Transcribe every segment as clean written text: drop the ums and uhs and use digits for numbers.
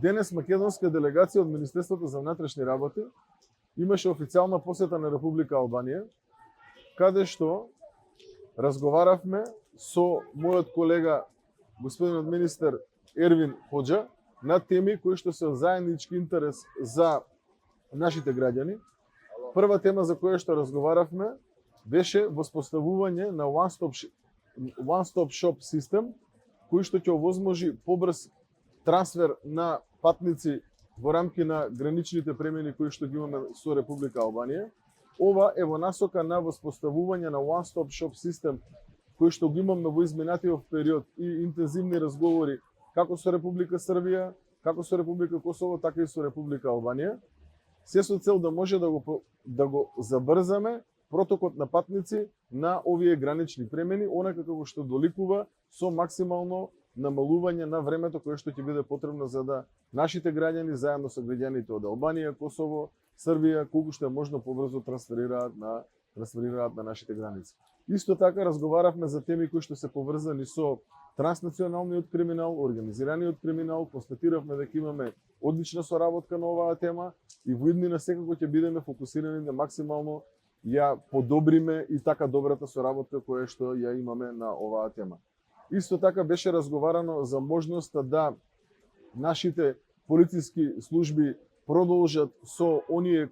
денес македонска делегација од Министерството за внатрешни работи имаше официјална посета на Република Албанија, каде што разговаравме со мојот колега, господинот министер Ервин Хоџа, на теми кои што се од заеднички интерес за нашите граѓани. Прва тема за која што разговаравме беше воспоставување на one-stop shop систем, кој што ќе овозможи побрз трансфер на патници во рамки на граничните премини кои што ги имаме со Република Албанија. Ова е во насока на воспоставување на one-stop shop систем кој што го имаме во изминатиот период и интензивни разговори како со Република Србија, како со Република Косово, така и со Република Албанија, се со цел да може да го забрзаме протокот на патници на овие гранични премини, онака како што доликува со максимално намалување на времето кое што ќе биде потребно за да нашите граѓани заедно со граѓаните од Албанија, Косово, Србија, колку што е можно побрзо трансферираат на нашите граници. Исто така разговаравме за теми кои што се поврзани со транснационалниот криминал, организираниот криминал, констатиравме дека имаме одлична соработка на оваа тема и во иднина секако ќе бидеме фокусирани да максимално ја подобриме и така добрата соработка која што ја имаме на оваа тема. Исто така беше разговарано за можноста да нашите полициски служби продолжат со оние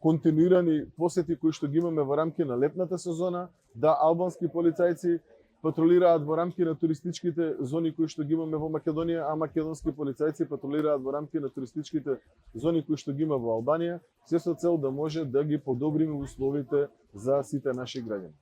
континуирани посети кои што ги имаме во рамки на летната сезона, да албански полицајци патрулираат во рамки на туристичките зони кои што ги имаме во Македонија, а македонски полицајци патрулираат во рамки на туристичките зони кои што ги има во Албанија, се со цел да може да ги подобриме условите за сите наши граѓани.